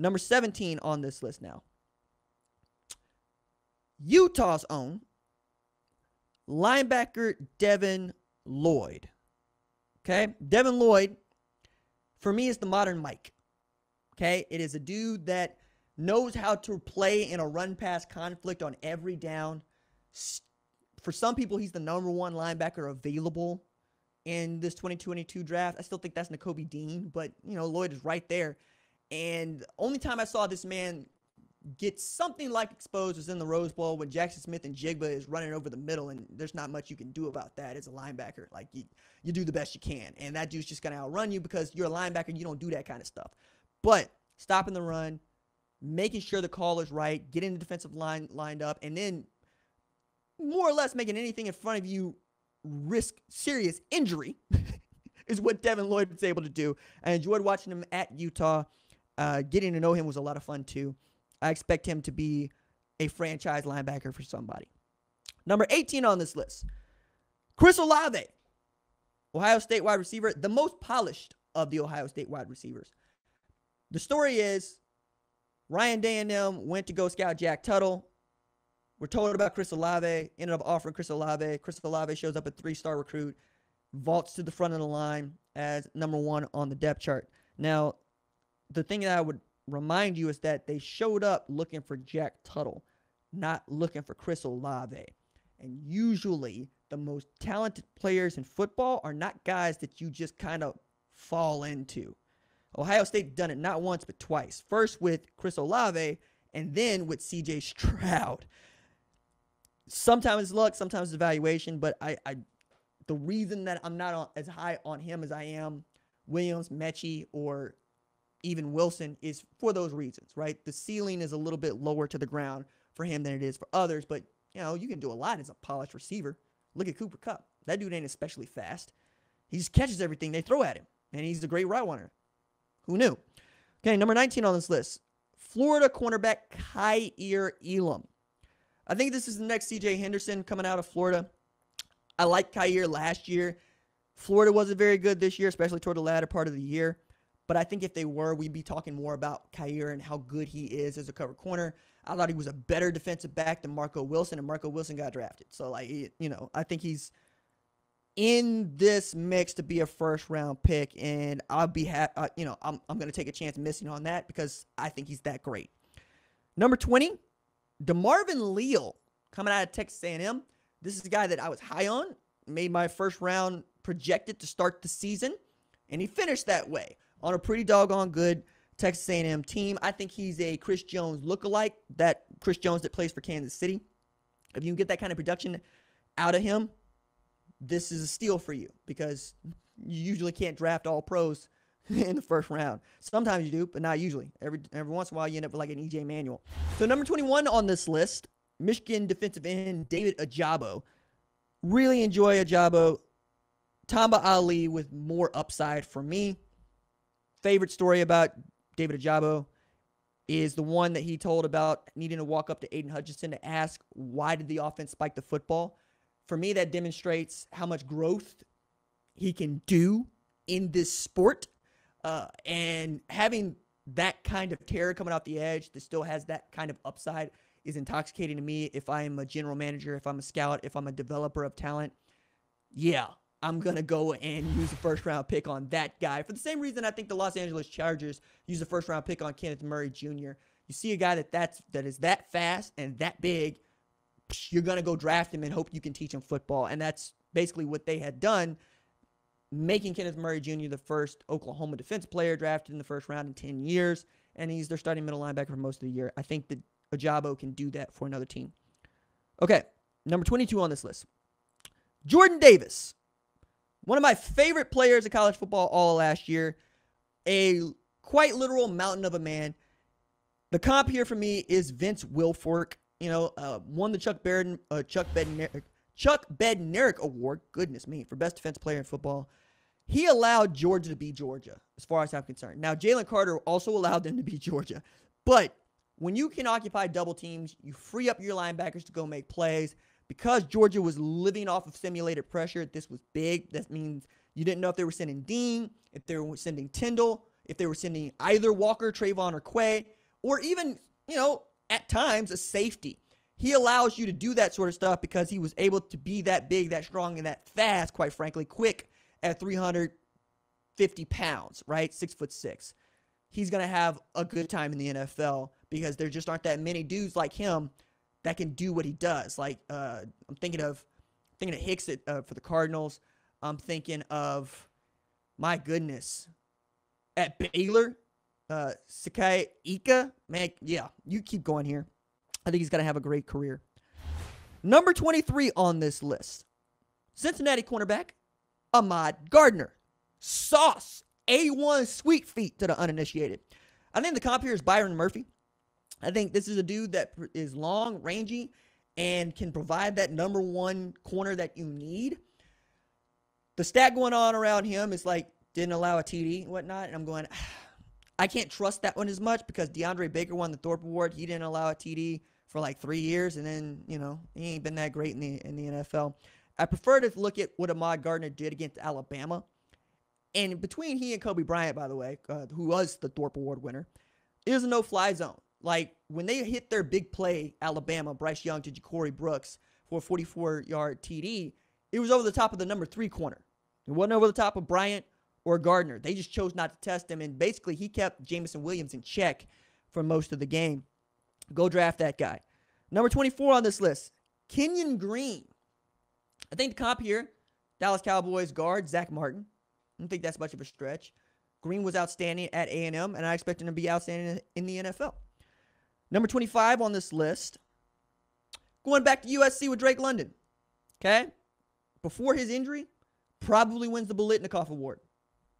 Number 17 on this list now. Utah's own linebacker Devin Lloyd. Okay? Devin Lloyd, for me, is the modern Mike. Okay? It is a dude that knows how to play in a run-pass conflict on every down. For some people, he's the number one linebacker available in this 2022 draft. I still think that's Nakobe Dean, but, Lloyd is right there. And the only time I saw this man get something like exposed was in the Rose Bowl when Jackson Smith and Jigba is running over the middle, and there's not much you can do about that as a linebacker. Like, you do the best you can, and that dude's just going to outrun you because you're a linebacker. You don't do that kind of stuff. But stopping the run, making sure the call is right, getting the defensive line lined up, and then more or less making anything in front of you risk serious injury is what Devin Lloyd was able to do. I enjoyed watching him at Utah. Getting to know him was a lot of fun too. I expect him to be a franchise linebacker for somebody. Number 18 on this list, Chris Olave, Ohio State wide receiver, the most polished of the Ohio State wide receivers. The story is Ryan Day and them went to go scout Jack Tuttle. We're told about Chris Olave, ended up offering Chris Olave. Chris Olave shows up a 3-star recruit, vaults to the front of the line as number 1 on the depth chart. Now, the thing that I would remind you is that they showed up looking for Jack Tuttle, not looking for Chris Olave. And usually, the most talented players in football are not guys that you just kind of fall into. Ohio State done it not once but twice. First with Chris Olave, and then with C.J. Stroud. Sometimes it's luck, sometimes it's evaluation, but the reason that I'm not as high on him as I am Williams, Mechie, or even Wilson is for those reasons, right? The ceiling is a little bit lower to the ground for him than it is for others, but, you can do a lot as a polished receiver. Look at Cooper Kupp. That dude ain't especially fast. He just catches everything they throw at him, and he's a great route runner. Who knew? Okay, number 19 on this list, Florida cornerback Kaiir Elam. I think this is the next C.J. Henderson coming out of Florida. I liked Kaiir last year. Florida wasn't very good this year, especially toward the latter part of the year. But I think if they were, we'd be talking more about Kaiir and how good he is as a cover corner. I thought he was a better defensive back than Marco Wilson, and Marco Wilson got drafted. So, I think he's in this mix to be a first-round pick, and I'll be happy. I'm going to take a chance missing on that because I think he's that great. Number 20, Demarvin Leal, coming out of Texas A&M. This is a guy that I was high on, made my first round projected to start the season, and he finished that way on a pretty doggone good Texas A&M team. I think he's a Chris Jones lookalike, that Chris Jones that plays for Kansas City. If you can get that kind of production out of him, this is a steal for you because you usually can't draft all pros in the first round. Sometimes you do, but not usually. Every once in a while, you end up with like an E.J. Manuel. So number 21 on this list, Michigan defensive end David Ojabo. Really enjoy Ojabo. Tamba Ali with more upside for me. Favorite story about David Ojabo is the one that he told about needing to walk up to Aiden Hutchinson to ask, why did the offense spike the football? For me, that demonstrates how much growth he can do in this sport. And having that kind of terror coming off the edge that still has that kind of upside is intoxicating to me. If I am a general manager, if I'm a scout, if I'm a developer of talent, yeah, I'm going to go and use a first-round pick on that guy. For the same reason I think the Los Angeles Chargers use a first-round pick on Kenneth Murray Jr. You see a guy that is that fast and that big, you're going to go draft him and hope you can teach him football. And that's basically what they had done, making Kenneth Murray Jr. the first Oklahoma defense player drafted in the first round in 10 years. And he's their starting middle linebacker for most of the year. I think that Ojabo can do that for another team. Okay, number 22 on this list. Jordan Davis. One of my favorite players in college football all last year. A quite literal mountain of a man. The comp here for me is Vince Wilfork. Won the Chuck Bednarik Award, goodness me, for best defensive player in football. He allowed Georgia to be Georgia, as far as I'm concerned. Now, Jalen Carter also allowed them to be Georgia. But when you can occupy double teams, you free up your linebackers to go make plays. Because Georgia was living off of simulated pressure, this was big. That means you didn't know if they were sending Dean, if they were sending Tyndall. if they were sending either Walker, Trayvon, or Quay, or even, at times a safety. He allows you to do that sort of stuff because he was able to be that big, that strong, and that fast, quite frankly, quick at 350 pounds, right? 6'6". He's going to have a good time in the NFL because there just aren't that many dudes like him that can do what he does. Like, I'm thinking of Hicks for the Cardinals. I'm thinking of, my goodness, at Baylor, Kaiir Elam. Man, yeah, you keep going here. I think he's going to have a great career. Number 23 on this list, Cincinnati cornerback, AHMAD Gardner. Sauce. A1 sweet feet to the uninitiated. I think the comp here is Byron Murphy. I think this is a dude that is long, rangy, and can provide that number one corner that you need. The stat going on around him is like, didn't allow a TD and whatnot. And I'm going, I can't trust that one as much because DeAndre Baker won the Thorpe Award. He didn't allow a TD for like 3 years. And then, he ain't been that great in the NFL. I prefer to look at what AHMAD Gardner did against Alabama. And between he and Kobe Bryant, by the way, who was the Thorpe Award winner, it was a no-fly zone. Like, when they hit their big play, Alabama, Bryce Young to Ja'Cory Brooks for a 44-yard TD, it was over the top of the number 3 corner. It wasn't over the top of Bryant or Gardner. They just chose not to test him, and basically he kept Jameson Williams in check for most of the game. Go draft that guy. Number 24 on this list, Kenyon Green. I think the comp here, Dallas Cowboys guard Zach Martin. I don't think that's much of a stretch. Green was outstanding at A&M, and I expect him to be outstanding in the NFL. Number 25 on this list, going back to USC with Drake London. Okay? Before his injury, probably wins the Biletnikoff Award.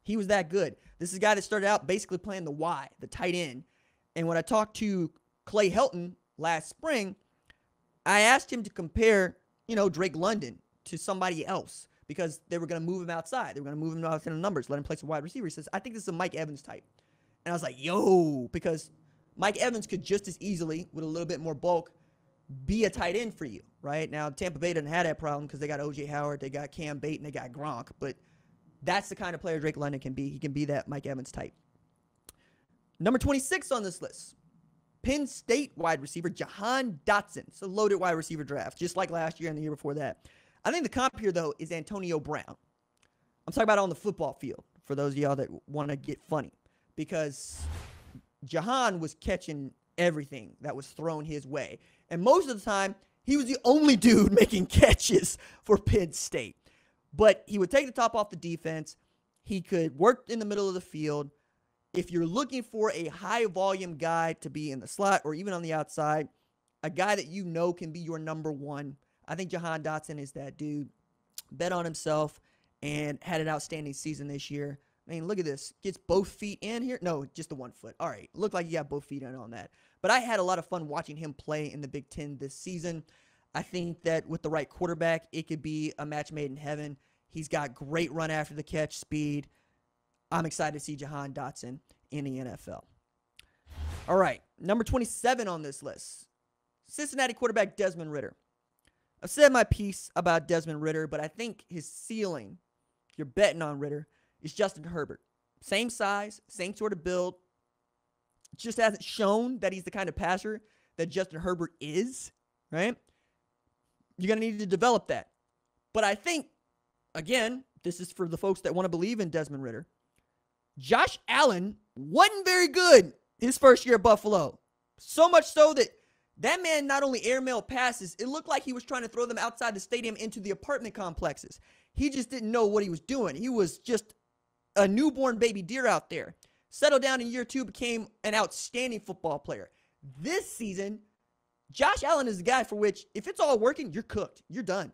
He was that good. This is a guy that started out basically playing the Y, the tight end. And when I talked to Clay Helton last spring, I asked him to compare, Drake London to somebody else because they were going to move him outside. They were going to move him outside in the numbers, let him play some wide receiver. He says, I think this is a Mike Evans type. And I was like, yo, because Mike Evans could just as easily, with a little bit more bulk, be a tight end for you, right? Now, Tampa Bay doesn't have that problem because they got O.J. Howard, they got Cam Bate, and they got Gronk. But that's the kind of player Drake London can be. He can be that Mike Evans type. Number 26 on this list, Penn State wide receiver Jahan Dotson. It's a loaded wide receiver draft, just like last year and the year before that. I think the comp here, though, is Antonio Brown. I'm talking about on the football field, for those of y'all that want to get funny, because Jahan was catching everything that was thrown his way. And most of the time, he was the only dude making catches for Penn State. But he would take the top off the defense. He could work in the middle of the field. If you're looking for a high-volume guy to be in the slot or even on the outside, a guy that can be your number one, I think Jahan Dotson is that dude. Bet on himself and had an outstanding season this year. I mean, look at this. Gets both feet in here. No, just the 1 foot. All right. Looked like he got both feet in on that. But I had a lot of fun watching him play in the Big Ten this season. I think that with the right quarterback, it could be a match made in heaven. He's got great run after the catch speed. I'm excited to see Jahan Dotson in the NFL. All right. Number 27 on this list, Cincinnati quarterback Desmond Ridder. I've said my piece about Desmond Ridder, but I think his ceiling, if you're betting on Ridder, is Justin Herbert. Same size, same sort of build. Just hasn't shown that he's the kind of passer that Justin Herbert is, right? You're going to need to develop that. But I think, again, this is for the folks that want to believe in Desmond Ridder. Josh Allen wasn't very good his first year at Buffalo. So much so that man not only airmailed passes, it looked like he was trying to throw them outside the stadium into the apartment complexes. He just didn't know what he was doing. He was just a newborn baby deer out there. Settled down in year 2, became an outstanding football player. This season, Josh Allen is a guy for which, if it's all working, you're cooked. You're done.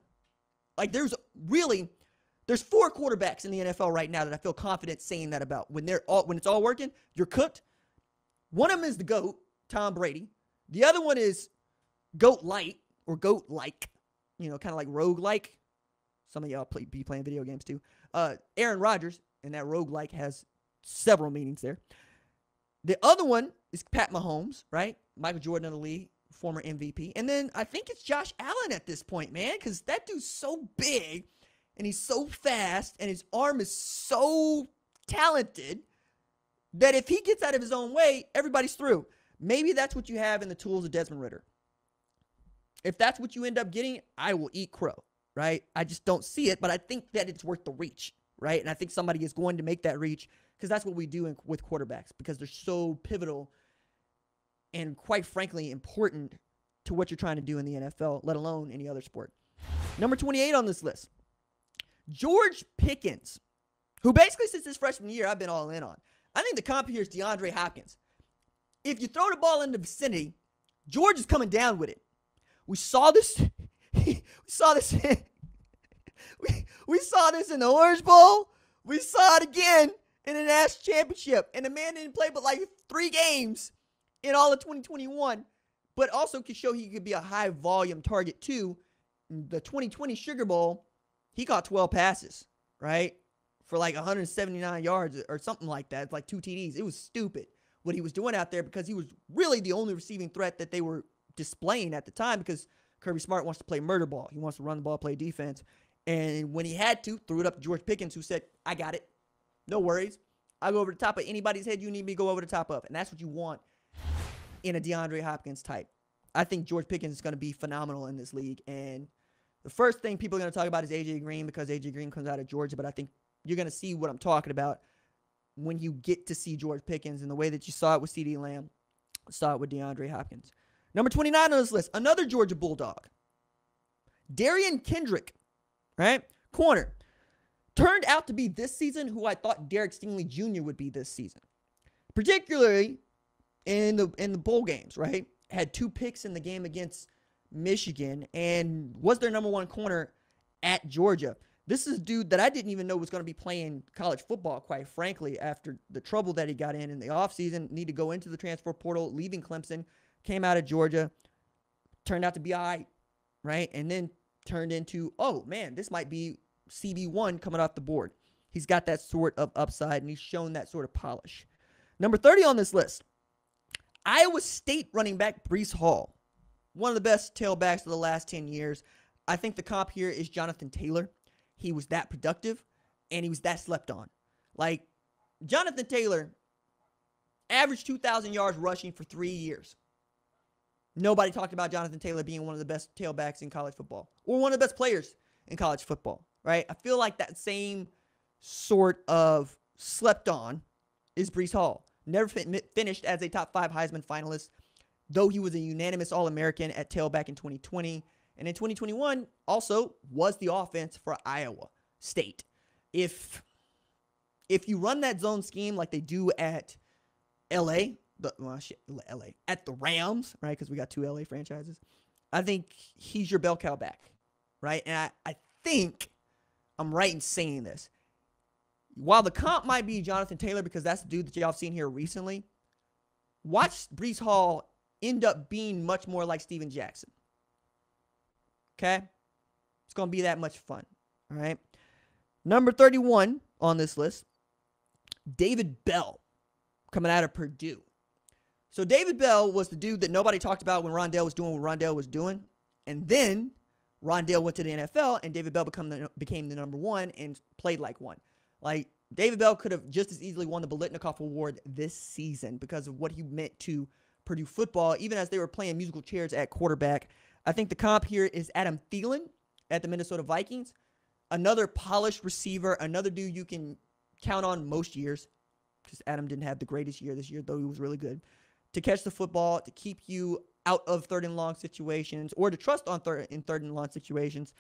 Like, there's 4 quarterbacks in the NFL right now that I feel confident saying that about. When it's all working, you're cooked. One of them is the GOAT, Tom Brady. The other one is GOAT light or GOAT like, kind of like rogue like. Some of y'all be playing video games too. Aaron Rodgers, and that rogue like has several meanings there. The other one is Pat Mahomes, right? Michael Jordan of the league, former MVP. And then I think it's Josh Allen at this point, man, because that dude's so big and he's so fast and his arm is so talented that if he gets out of his own way, everybody's through. Maybe that's what you have in the tools of Desmond Ridder. If that's what you end up getting, I will eat crow, right? I just don't see it, but I think that it's worth the reach, right? And I think somebody is going to make that reach because that's what we do with quarterbacks because they're so pivotal and, quite frankly, important to what you're trying to do in the NFL, let alone any other sport. Number 28 on this list, George Pickens, who basically since his freshman year I've been all in on. I think the comp here is DeAndre Hopkins. If you throw the ball in the vicinity, George is coming down with it. We saw this. We saw this in the Orange Bowl. We saw it again in the National Championship. And the man didn't play but like 3 games in all of 2021, but also could show he could be a high volume target too. The 2020 Sugar Bowl, he caught 12 passes, right? For like 179 yards or something like that. It's like 2 TDs. It was stupid what he was doing out there because he was really the only receiving threat that they were displaying at the time because Kirby Smart wants to play murder ball. He wants to run the ball, play defense. And when he had to, threw it up to George Pickens, who said, I got it. No worries. I'll go over the top of anybody's head you need me to go over the top of. And that's what you want in a DeAndre Hopkins type. I think George Pickens is going to be phenomenal in this league. And the first thing people are going to talk about is A.J. Green because A.J. Green comes out of Georgia. But I think you're going to see what I'm talking about when you get to see George Pickens and the way that you saw it with CeeDee Lamb, saw it with DeAndre Hopkins. Number 29 on this list, another Georgia Bulldog. Darian Kendrick, right? Corner. Turned out to be this season who I thought Derek Stingley Jr. would be this season. Particularly in the bowl games, right? Had 2 picks in the game against Michigan and was their number 1 corner at Georgia. This is a dude that I didn't even know was going to be playing college football, quite frankly, after the trouble that he got in the offseason, need to go into the transfer portal, leaving Clemson, came out of Georgia, turned out to be all right? And then turned into, oh, man, this might be CB1 coming off the board. He's got that sort of upside, and he's shown that sort of polish. Number 30 on this list, Iowa State running back Breece Hall. One of the best tailbacks of the last 10 years. I think the comp here is Jonathan Taylor. He was that productive, and he was that slept on. Like, Jonathan Taylor averaged 2,000 yards rushing for 3 years. Nobody talked about Jonathan Taylor being one of the best tailbacks in college football or one of the best players in college football, right? I feel like that same sort of slept on is Breece Hall. Never finished as a top 5 Heisman finalist, though he was a unanimous All-American at tailback in 2020. And in 2021, also was the offense for Iowa State. If you run that zone scheme like they do at LA, at the Rams, right? Because we got 2 LA franchises. I think he's your bell cow back, right? And I think I'm right in saying this. While the comp might be Jonathan Taylor because that's the dude that y'all have seen here recently, watch Breece Hall end up being much more like Steven Jackson. Okay? It's going to be that much fun. All right? Number 31 on this list, David Bell, coming out of Purdue. So David Bell was the dude that nobody talked about when Rondale was doing what Rondale was doing. And then Rondale went to the NFL, and David Bell became the number 1 and played like one. Like, David Bell could have just as easily won the Biletnikoff Award this season because of what he meant to Purdue football, even as they were playing musical chairs at quarterback. I think the comp here is Adam Thielen at the Minnesota Vikings. Another polished receiver, another dude you can count on most years, because Adam didn't have the greatest year this year, though he was really good, to catch the football, to keep you out of third and long situations, or to trust on third and long situations.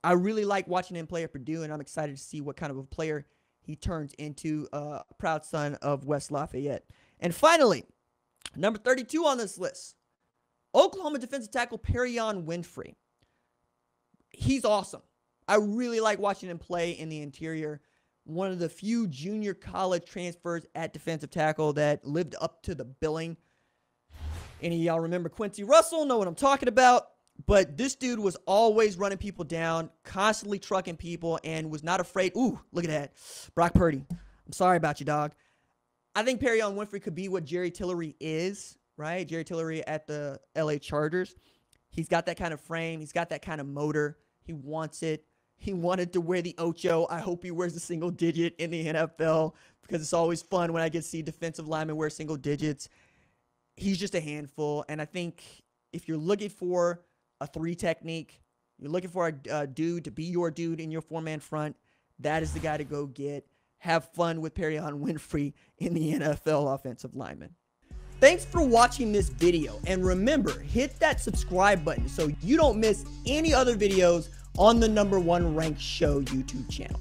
I really like watching him play at Purdue, and I'm excited to see what kind of a player he turns into, a proud son of West Lafayette. And finally, number 32 on this list, Oklahoma defensive tackle Perion Winfrey. He's awesome. I really like watching him play in the interior. One of the few junior college transfers at defensive tackle that lived up to the billing. Any of y'all remember Quincy Russell? Know what I'm talking about. But this dude was always running people down, constantly trucking people, and was not afraid. Ooh, look at that. Brock Purdy. I'm sorry about you, dog. I think Perion Winfrey could be what Jerry Tillery is, right? Jerry Tillery at the LA Chargers. He's got that kind of frame. He's got that kind of motor. He wants it. He wanted to wear the Ocho. I hope he wears a single digit in the NFL because it's always fun when I get to see defensive linemen wear single digits. He's just a handful. And I think if you're looking for a 3 technique, you're looking for a dude to be your dude in your 4-man front, that is the guy to go get. Have fun with Perrion Winfrey in the NFL offensive lineman. Thanks for watching this video. And remember, hit that subscribe button so you don't miss any other videos on the #1 Ranked Show YouTube channel.